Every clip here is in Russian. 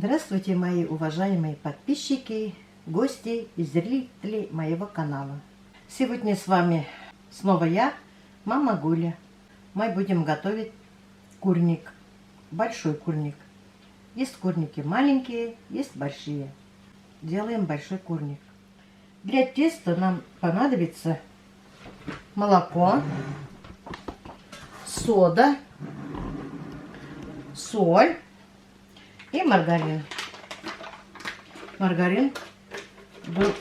Здравствуйте, мои уважаемые подписчики, гости и зрители моего канала. Сегодня с вами снова я, мама Гуля. Мы будем готовить курник, большой курник. Есть курники маленькие, есть большие. Делаем большой курник. Для теста нам понадобится молоко, сода, соль и маргарин. Маргарин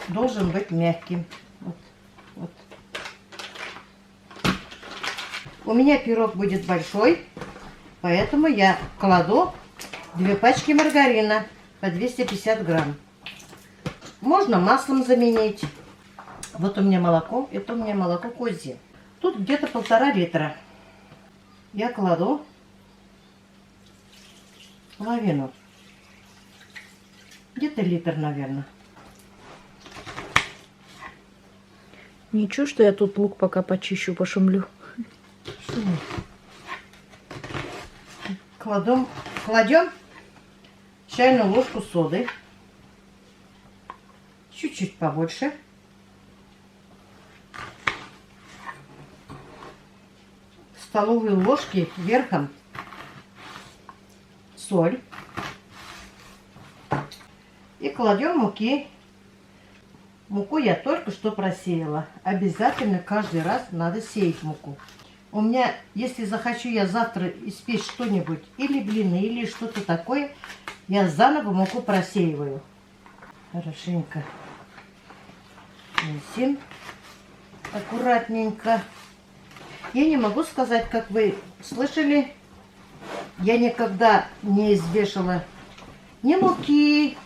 должен быть мягким. Вот. У меня пирог будет большой, поэтому я кладу 2 пачки маргарина по 250 грамм. Можно маслом заменить. Вот у меня молоко, это у меня молоко козье. Тут где-то 1,5 литра. Я кладу половину. Где-то литр, наверное. Ничего, что я тут лук пока почищу, пошумлю. Кладем чайную ложку соды. Чуть-чуть побольше. Столовые ложки верхом соль. И кладем муки. Муку я только что просеяла. Обязательно каждый раз надо сеять муку. У меня, если захочу я завтра испечь что-нибудь, или блины, или что-то такое, я заново муку просеиваю. Хорошенько месим. Аккуратненько. Я не могу сказать, как вы слышали, я никогда не извешала ни муки,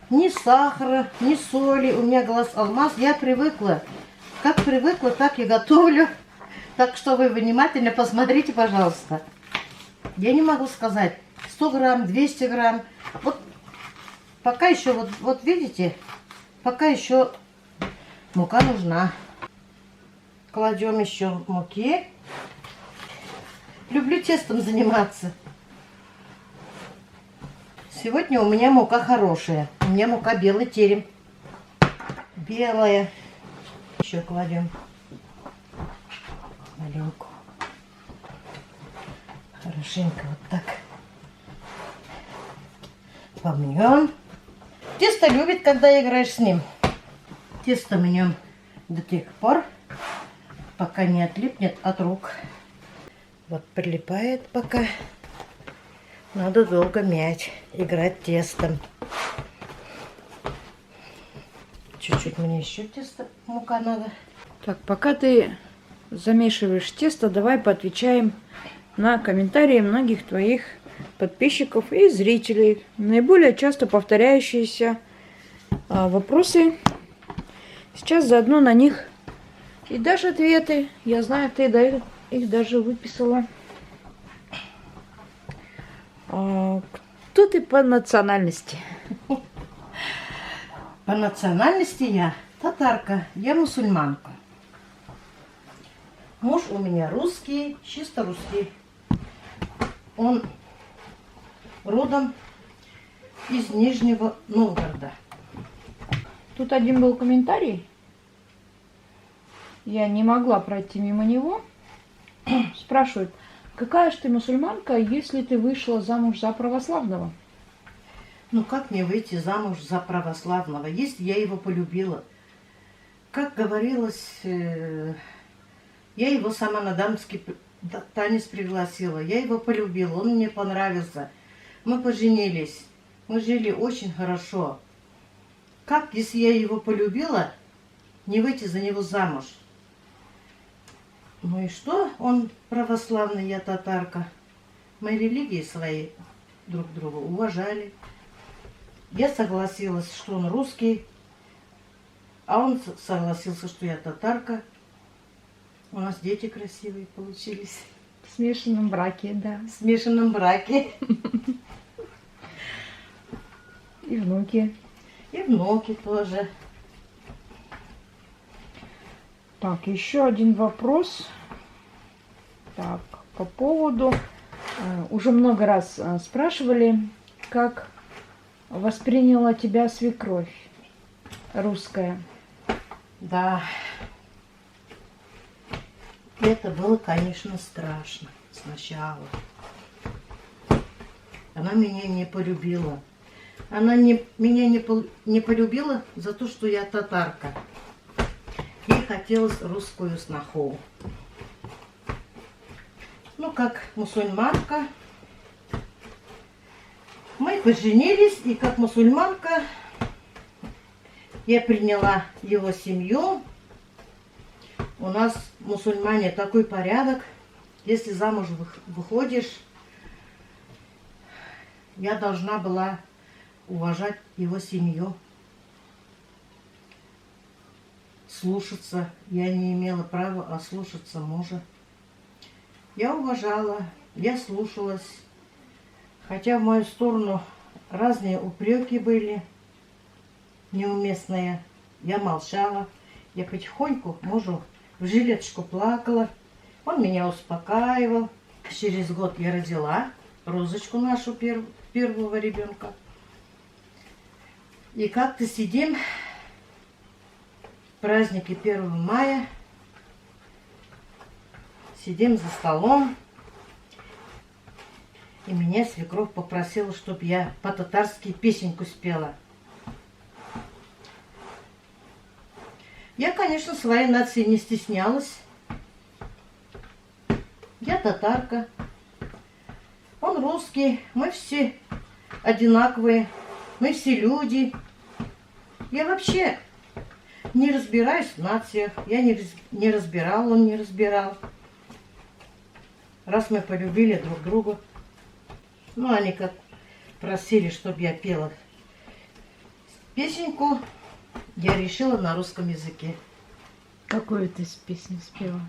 ни сахара, ни соли. У меня глаз алмаз. Я привыкла. Как привыкла, так и готовлю. Так что вы внимательно посмотрите, пожалуйста. Я не могу сказать 100 грамм, 200 грамм. Вот пока еще, вот видите, пока еще мука нужна. Кладем еще муки. Люблю тестом заниматься. Сегодня у меня мука хорошая. У меня мука белый терем. Белая. Еще кладем маленько. Хорошенько вот так. Помнем. Тесто любит, когда играешь с ним. Тесто мнем до тех пор, пока не отлипнет от рук. Вот прилипает пока. Надо долго мять, играть тестом. Чуть-чуть мне еще тесто, мука надо. Так, пока ты замешиваешь тесто, давай поотвечаем на комментарии многих твоих подписчиков и зрителей. Наиболее часто повторяющиеся вопросы. Сейчас заодно на них и дашь ответы. Я знаю, ты их даже выписала. Кто ты по национальности? По национальности я татарка, я мусульманка. Муж у меня русский, чисто русский. Он родом из Нижнего Новгорода. Тут один был комментарий. Я не могла пройти мимо него. Спрашивают, какая же ты мусульманка, если ты вышла замуж за православного? Ну как мне выйти замуж за православного, если я его полюбила? Как говорилось, я его сама на дамский танец пригласила. Я его полюбила, он мне понравился. Мы поженились, мы жили очень хорошо. Как, если я его полюбила, не выйти за него замуж? Ну и что? Он православный, я татарка. Мы религии свои друг друга уважали. Я согласилась, что он русский, а он согласился, что я татарка. У нас дети красивые получились. В смешанном браке, да. В смешанном браке. И внуки. И внуки тоже. Так, еще один вопрос. Так, по поводу... Уже много раз спрашивали, как восприняла тебя свекровь русская? Да. Это было, конечно, страшно сначала. Она меня не полюбила. Она меня не полюбила за то, что я татарка. Ей хотелось русскую сноху. Ну, как мусульманка. Мы поженились, и как мусульманка я приняла его семью. У нас, мусульмане, такой порядок. Если замуж выходишь, я должна была уважать его семью. Слушаться. Я не имела права ослушаться мужа. Я уважала, я слушалась. Хотя в мою сторону разные упреки были, неуместные. Я молчала. Я потихоньку мужу в жилеточку плакала. Он меня успокаивал. Через год я родила Розочку, нашу первого ребенка. И как-то сидим в празднике 1 мая. Сидим за столом. И меня свекровь попросила, чтобы я по-татарски песенку спела. Я, конечно, своей нации не стеснялась. Я татарка. Он русский. Мы все одинаковые. Мы все люди. Я вообще не разбираюсь в нациях. Я не разбирал, он не разбирал. Раз мы полюбили друг друга. Ну, они как просили, чтобы я пела песенку, я решила на русском языке. Какую ты песню спела?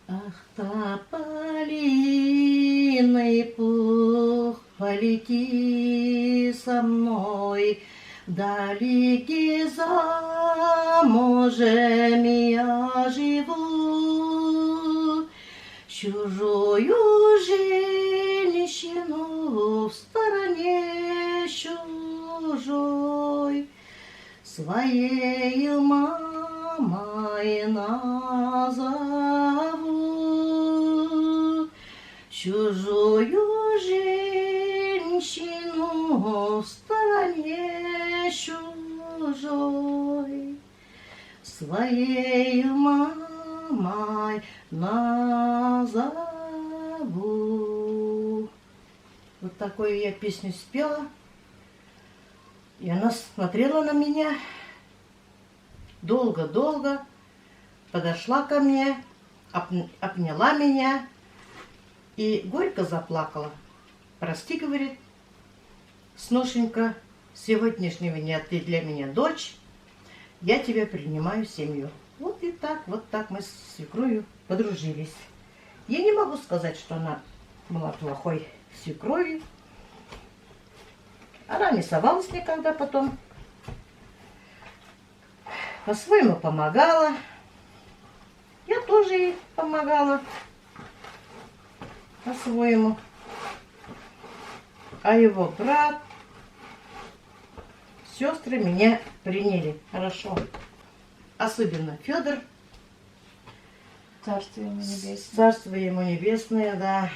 Ах, тополиный пух, полети со мной, далеки за морем я живу, чужую женщину в стороне чужой, своей мамой назову, чужую женщину в стороне чужой, своей мамой назову. Вот такую я песню спела. И она смотрела на меня долго-долго, подошла ко мне, обняла меня и горько заплакала. Прости, говорит, сношенька, с сегодняшнего дня ты для меня дочь, я тебя принимаю в семью. Вот так мы с свекровью подружились. Я не могу сказать, что она была плохой свекровью. Она не совалась никогда потом. По-своему помогала. Я тоже ей помогала. По-своему. А его брат, сестры меня приняли хорошо. Особенно Федор. Царство ему небесное. Царство ему небесное, да.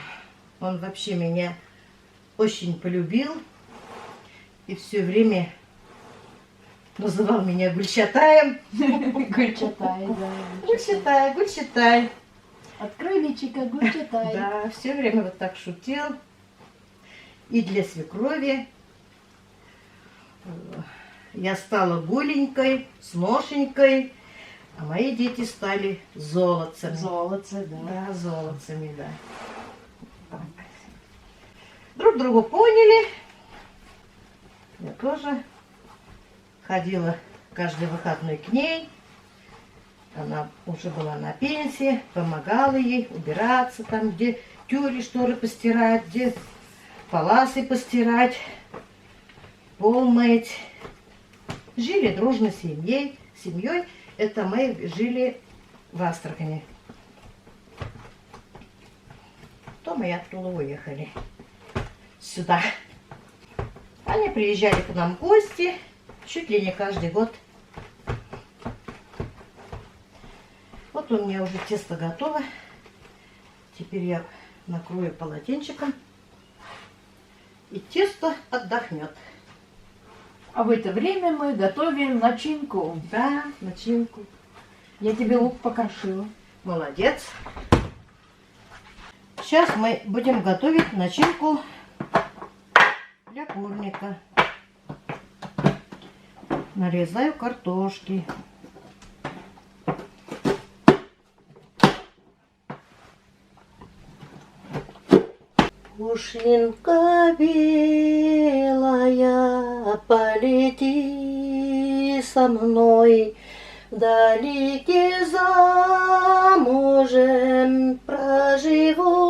Он вообще меня очень полюбил. И все время называл меня Гульчатаем. Гульчатай, да. Гульчатай, Гульчатай. Открой личико, Гульчатай. Да, все время вот так шутил. И для свекрови я стала голенькой, сношенькой, а мои дети стали золотцами. Золотце, да. Да, золотцами, да. Так. Друг друга поняли. Я тоже ходила каждый выходной к ней. Она уже была на пенсии, помогала ей убираться там, где тюри, шторы постирать, где паласы постирать, пол мыть. Жили дружно семьей. Это мы жили в Астрахани. Потом мы оттуда уехали. сюда. Они приезжали к нам в гости чуть ли не каждый год. Вот у меня уже тесто готово. Теперь я накрою полотенчиком. И тесто отдохнет. А в это время мы готовим начинку. Да, начинку. Я тебе лук покрошила. Молодец. Сейчас мы будем готовить начинку для курника. Нарезаю картошки. Пушинка белая, полети со мной, вдалеке за морем проживу.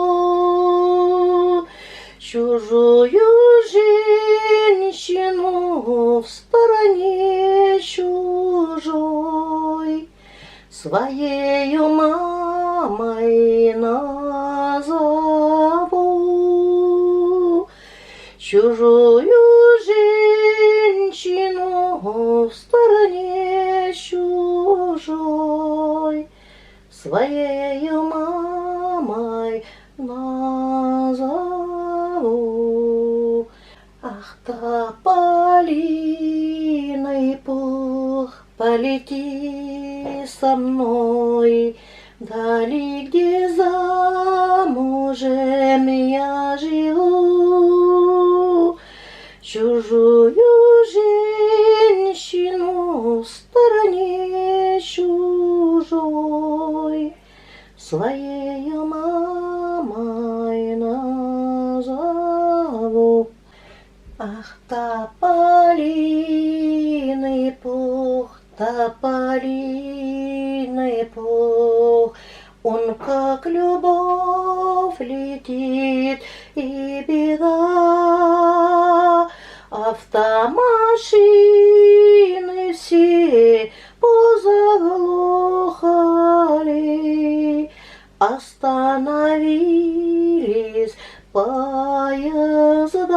Чужую женщину в стороне чужой своею мамой назову. Чужую женщину в стороне чужой своею мамой назову. Ах, тополиный пух, полети со мной вдали, где за мужем я живу. Чужую женщину в стороне чужой своею мамой назову. Ах, тополиный пух, тополиный пух, он как любовь летит и беда. Автомашины все позаглохали, остановились поезда.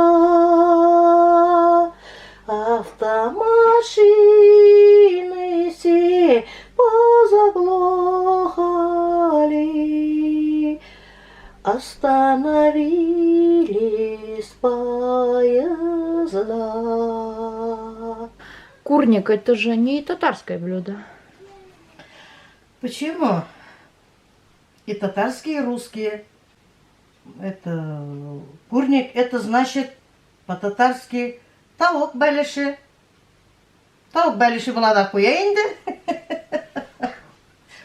Автомашины все позаглохали, остановились поезда. Курник — это же не татарское блюдо. Почему? И татарские, и русские. Это курник, это значит по-татарски тавок бәліші. Тавок бәліші болады қояйынды.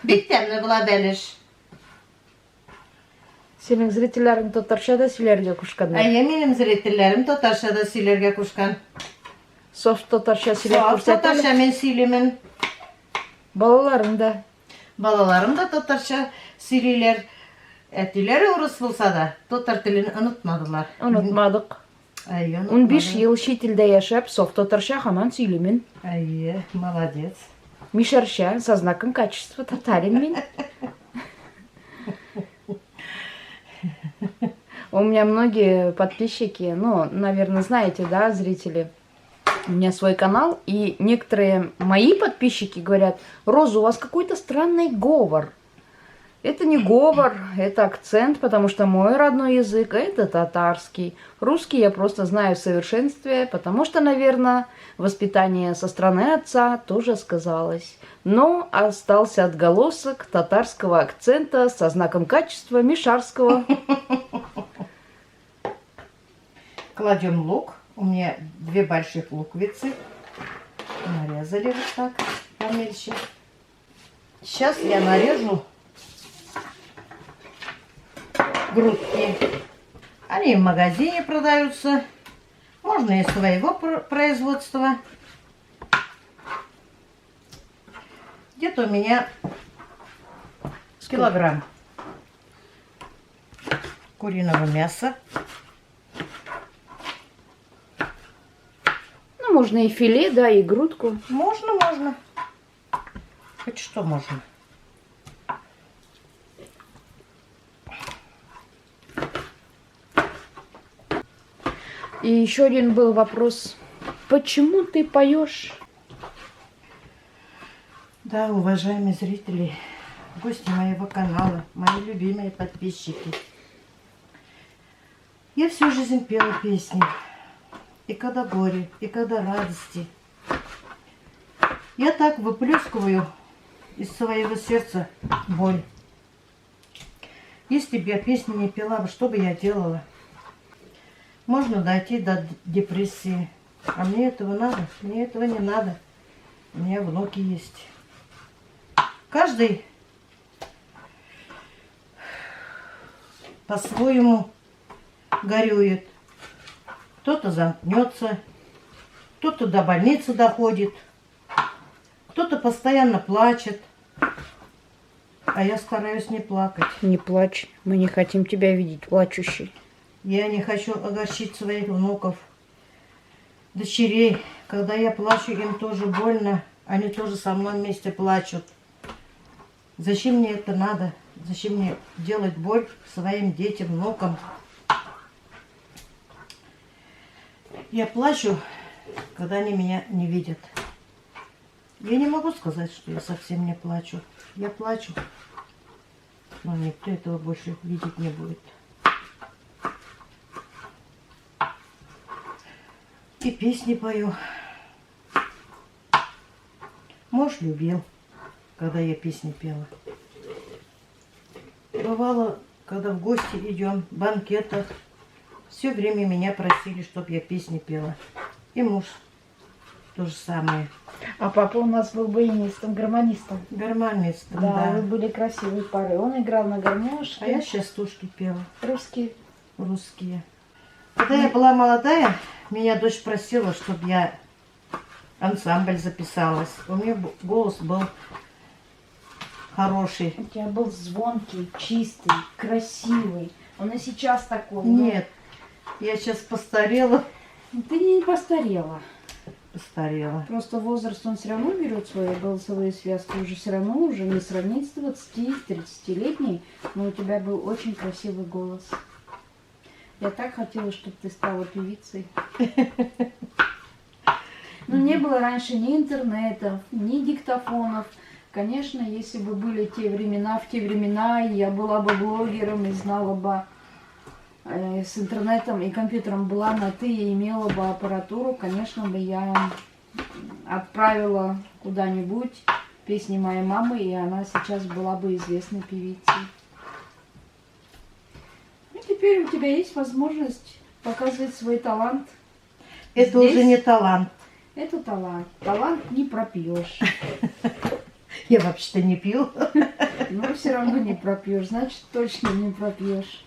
Биттемні бұла бәліш. Senin zritellerin татаршада сөйләргә кушканнар. Әйе, менің зрителлерім татаршада сөйләргә кушкан. Софт татарша сөйләп Софт күрсәтәләр. татарша мен сөйлеймін. Балаларың да. Балаларым да татарша сөйлейлер. Әтиләре урыс булса да, татар телен онытмадылар. Онытмадык. Әйе, 15 ел чит илдә яшәп, софт татарша һаман сөйлимен. Әйе, молодец. Мишәрчә, со знаком качества татарин мин. У меня многие подписчики, ну, наверное, знаете, да, зрители, у меня свой канал, и некоторые мои подписчики говорят: Роза, у вас какой-то странный говор. Это не говор, это акцент, потому что мой родной язык — это татарский. Русский я просто знаю в совершенстве, потому что, наверное, воспитание со стороны отца тоже сказалось. Но остался отголосок татарского акцента со знаком качества мишарского. Кладем лук. У меня 2 больших луковицы. Нарезали вот так помельче. Сейчас я нарежу грудки. Они в магазине продаются. Можно и своего производства. Где-то у меня килограмм куриного мяса. Ну, можно и филе, да, и грудку. Можно, можно. Хоть что можно. И еще один был вопрос. Почему ты поешь? Да, уважаемые зрители, гости моего канала, мои любимые подписчики. Я всю жизнь пела песни. И когда горе, и когда радости. Я так выплескиваю из своего сердца боль. Если бы я песни не пела бы, что бы я делала? Можно дойти до депрессии. А мне этого надо? Мне этого не надо. У меня внуки есть. Каждый по-своему горюет. Кто-то замкнется, кто-то до больницы доходит, кто-то постоянно плачет. А я стараюсь не плакать. Не плачь. Мы не хотим тебя видеть плачущей. Я не хочу огорчить своих внуков, дочерей. Когда я плачу, им тоже больно. Они тоже со мной вместе плачут. Зачем мне это надо? Зачем мне делать боль своим детям, внукам? Я плачу, когда они меня не видят. Я не могу сказать, что я совсем не плачу. Я плачу, но никто этого больше видеть не будет. И песни пою. Муж любил, когда я песни пела. Бывало, когда в гости идем, в банкетах, все время меня просили, чтобы я песни пела. И муж то же самое. А папа у нас был баянистом, гармонистом. Гармонистом, Да, вы да. были красивой парой. Он играл на гармошке. А я частушки пела, Русские. русские. Когда я была молодая, меня дочь просила, чтобы я ансамбль записалась. У меня голос был хороший. У тебя был звонкий, чистый, красивый. Он и сейчас такой. Нет, я сейчас постарела. Ну, ты не постарела. Постарела. Просто возраст, он все равно берет свои голосовые связки. Уже все равно уже не сравнить с 20-30-летней. Но у тебя был очень красивый голос. Я так хотела, чтобы ты стала певицей. Но не было раньше ни интернетов, ни диктофонов. Конечно, если бы были те времена, в те времена я была бы блогером и знала бы с интернетом и компьютером была на «ты» и имела бы аппаратуру, конечно бы я отправила куда-нибудь песни моей мамы, и она сейчас была бы известной певицей. И теперь у тебя есть возможность показывать свой талант. Это Здесь уже не талант. Это талант. Талант не пропьешь. Я вообще-то не пью. Но все равно не пропьешь, значит точно не пропьешь.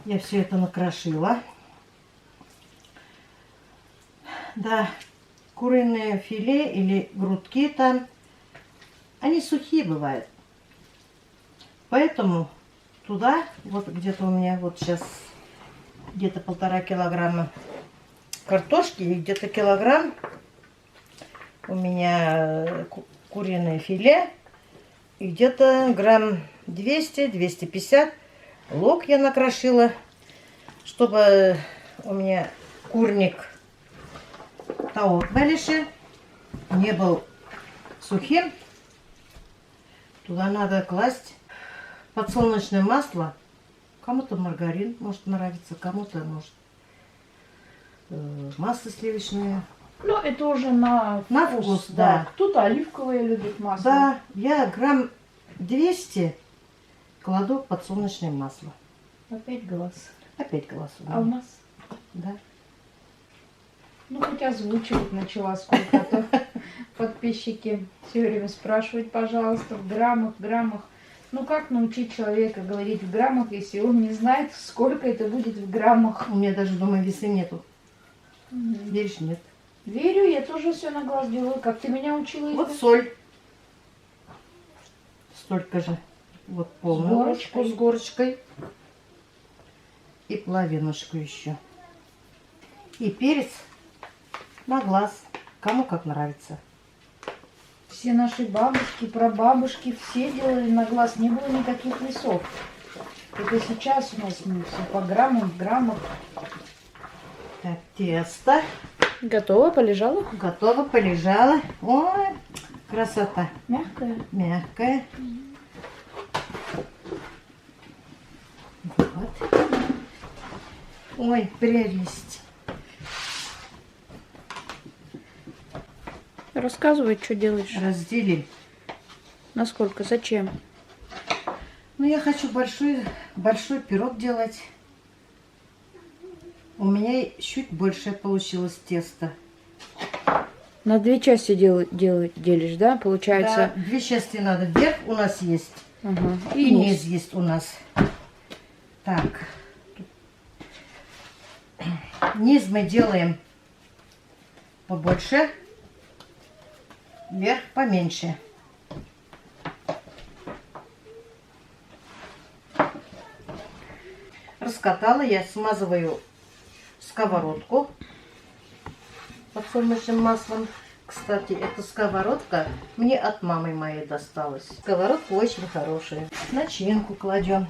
Я все это накрошила. Да, куриные филе или грудки там, они сухие бывают. Поэтому туда, вот где-то у меня вот сейчас где-то 1,5 килограмма картошки и где-то килограмм у меня куриное филе и где-то грамм 200-250 лук я накрошила, чтобы у меня курник того валиши не был сухим. Туда надо класть подсолнечное масло. Кому-то маргарин может нравиться, кому-то может масло сливочное. Ну, это уже на вкус, да. Кто-то оливковое любит масло. Да, я грамм 200 кладу подсолнечное масло. Опять глаз. Опять глаз у меня. А у нас? Да. Ну, хоть озвучивать начала сколько-то. Подписчики все время спрашивают, пожалуйста, в граммах. Ну, как научить человека говорить в граммах, если он не знает, сколько это будет в граммах? У меня даже дома весы нету. Веришь, нет? Верю, я тоже все на глаз делаю, как ты меня учила. Вот соль. Столько же. Вот полную ложку с горочкой. И половинушку еще. И перец на глаз. Кому как нравится. Все наши бабушки, прабабушки, все делали на глаз. Не было никаких весов. Это сейчас у нас мы все по граммам, в граммах. Так, тесто Готово, полежало? готово, полежало. Ой, красота. Мягкое. Мягкая. Вот. Ой, прелесть. Рассказывай, что делаешь. Разделим. Насколько, зачем? Ну, я хочу большой пирог делать. У меня чуть больше получилось тесто. На две части делишь, да? Получается. Да, две части надо. Верх у нас есть. Ага. И низ есть у нас. Так. Низ мы делаем побольше. Верх поменьше. Раскатала, я смазываю сковородку подсолнечным маслом. Кстати, эта сковородка мне от мамы моей досталась. Сковородка очень хорошая. Начинку кладем.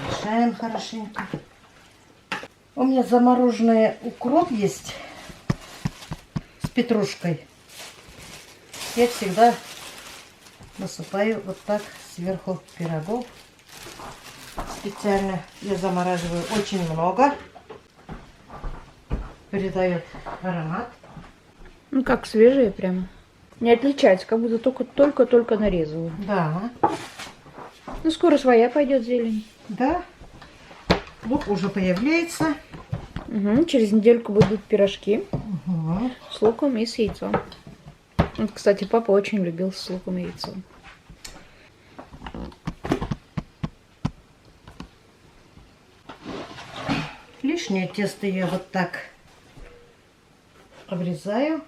Мешаем хорошенько. У меня замороженный укроп есть с петрушкой. Я всегда насыпаю вот так сверху пирогов. Специально я замораживаю очень много. Передает аромат. Ну как свежие прям. Не отличается, как будто только нарезала. Да, Ну скоро своя пойдет зелень. да. Лук уже появляется. Угу. Через недельку будут пирожки Угу. с луком и с яйцом. Вот, кстати, папа очень любил с луком и яйцом. Лишнее тесто я вот так обрезаю.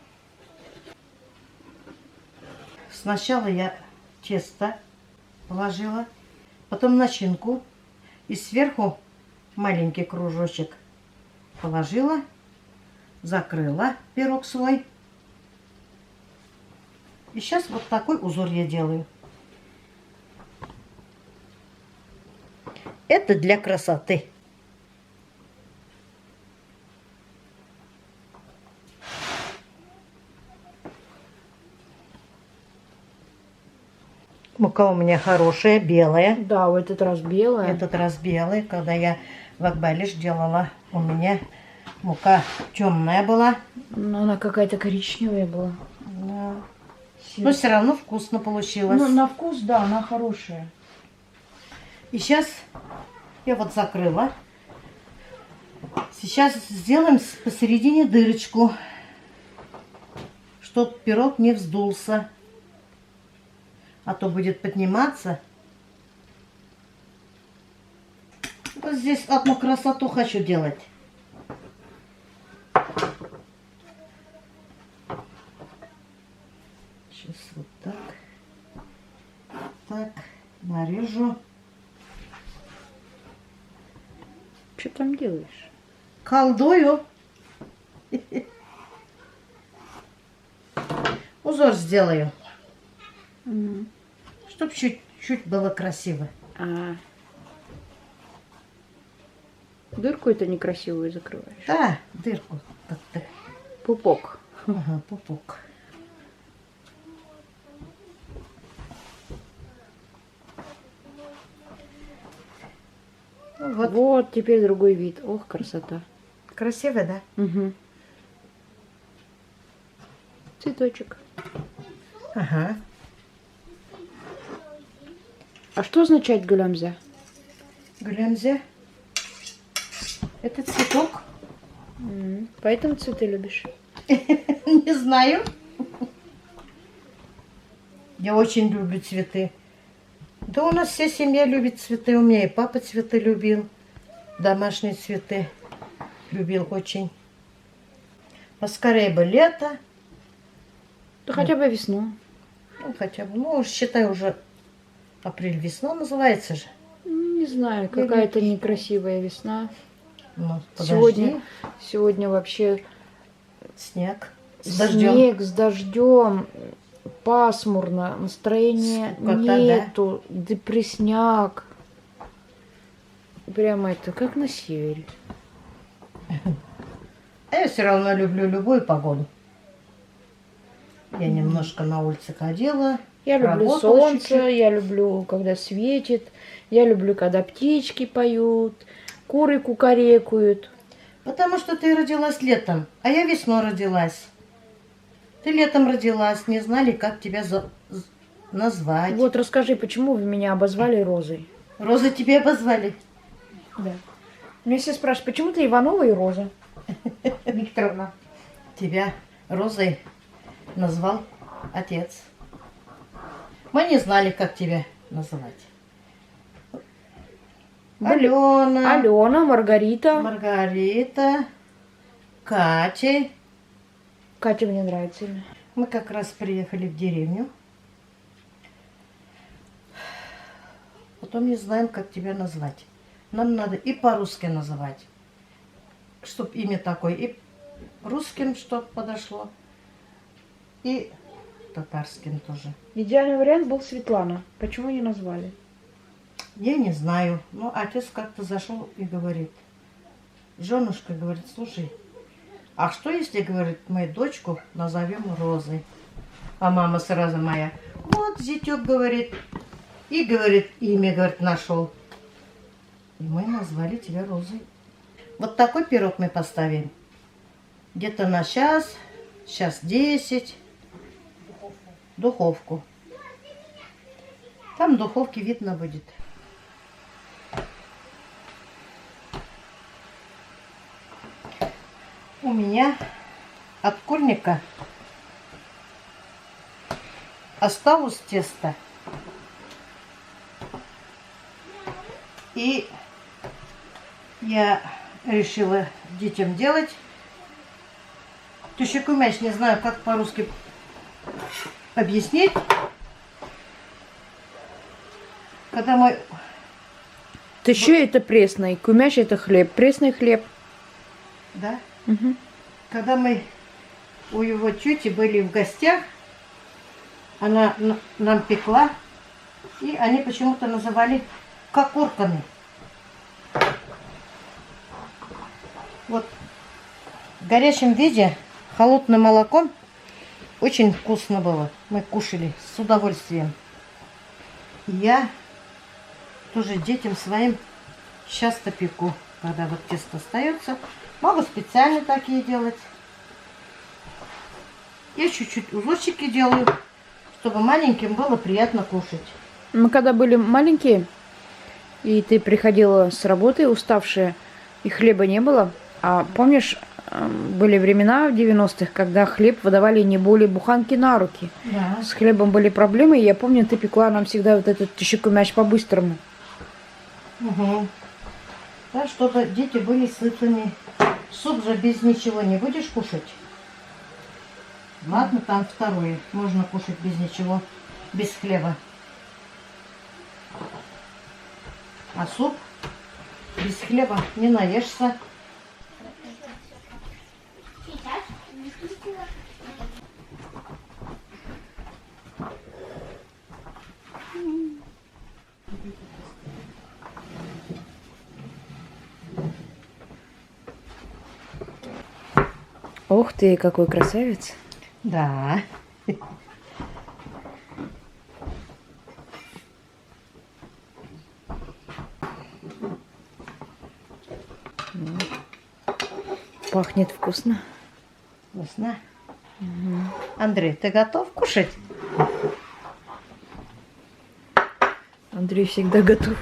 Сначала я тесто положила, потом начинку и сверху маленький кружочек положила, закрыла пирог свой. И сейчас вот такой узор я делаю. Это для красоты. Мука у меня хорошая, белая. Да, в этот раз белая. Этот раз белый. Когда я в Акбалиш делала, у меня мука темная была. Но она какая-то коричневая была. Да. Но все равно вкусно получилось. Ну, на вкус, да, она хорошая. И сейчас я вот закрыла. Сейчас сделаем посередине дырочку, чтобы пирог не вздулся. А то будет подниматься. Вот здесь одну красоту хочу делать. Сейчас вот так. Так, нарежу. Что там делаешь? Колдую. Узор сделаю. Чтоб чуть-чуть было красиво. Дырку это некрасивую закрываешь. Да, дырку. Так. Пупок. Ага, пупок. Вот. Вот теперь другой вид. Ох, красота. Красиво, да? Угу. Цветочек. Ага. А что означает гулямзя? Гулямзя. Это цветок. Поэтому цветы любишь. Не знаю. Я очень люблю цветы. Да у нас вся семья любит цветы. У меня и папа цветы любил. Домашние цветы любил очень. Поскорее бы лето. Да хотя бы весну. Ну, хотя бы, ну, считай, уже апрель, весна называется же. Не знаю, какая-то некрасивая весна. Ну, подожди. Сегодня вообще Снег. С дождем. снег с дождем, пасмурно, настроения Скукота, нету, депрессняк. Прямо это, как на севере. А я все равно люблю любую погоду. Я немножко на улице ходила. Я люблю работала солнце, чуть-чуть. я люблю, когда светит, я люблю, когда птички поют, куры кукарекают. Потому что ты родилась летом, а я весной родилась. Ты летом родилась, не знали, как тебя назвать. Вот расскажи, почему вы меня обозвали Розой? Роза тебя обозвали. Да. Меня все спрашивают, почему ты Иванова и Роза? Викторовна. Тебя Розой назвал отец. Мы не знали, как тебя называть. Алена, Алена, Маргарита. Маргарита, Катя. Катя мне нравится имя. Мы как раз приехали в деревню. Потом не знаем, как тебя назвать. Нам надо и по-русски называть, чтоб имя такое, и русским, чтоб подошло, и татарским тоже. Идеальный вариант был Светлана. Почему не назвали? Я не знаю, но отец как-то зашел и говорит, женушка, говорит, слушай, а что если, говорит, мы дочку назовем Розой? А мама сразу моя, вот зятек, говорит, и, говорит, имя, говорит, нашел. И мы назвали тебя Розой. Вот такой пирог мы поставим. Где-то на час 10. Духовку. Там в духовке видно будет. У меня от курника осталось тесто. И я решила детям делать. Тушекумяч, не знаю, как по-русски объяснить. Когда мы... Тыщи это пресный, кумяч это хлеб, пресный хлеб. Да? Угу. Когда мы у его тети были в гостях, она нам пекла, и они почему-то называли кокурками. Вот в горячем виде, холодным молоком, очень вкусно было. Мы кушали с удовольствием. Я тоже детям своим часто пеку, когда вот тесто остается. Могу специально такие делать. Я чуть-чуть узорчики делаю, чтобы маленьким было приятно кушать. Мы когда были маленькие, и ты приходила с работы уставшая, и хлеба не было, а помнишь, были времена в 90-х, когда хлеб выдавали не более буханки на руки. Да. С хлебом были проблемы, и я помню, ты пекла нам всегда вот этот тыщекумяч по-быстрому. Угу. Да, чтобы дети были сытыми. Суп же без ничего не будешь кушать. Ладно, там второе. Можно кушать без ничего, без хлеба. А суп без хлеба не наешься. Ух ты, какой красавец. Да. Пахнет вкусно. Вкусно. Андрей, ты готов кушать? Андрей всегда готов.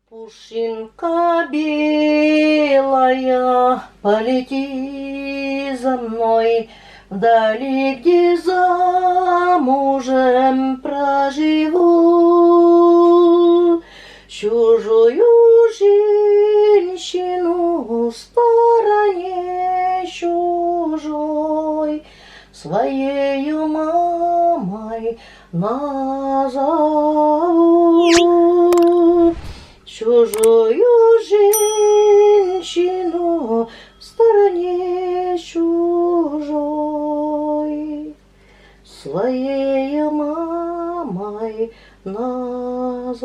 Пушинка белая, полети за мной вдали, где замужем проживу. Чужую женщину в стороне чужой своею мамой назову. Чужую женщину в стороне чужой своею мамой назову.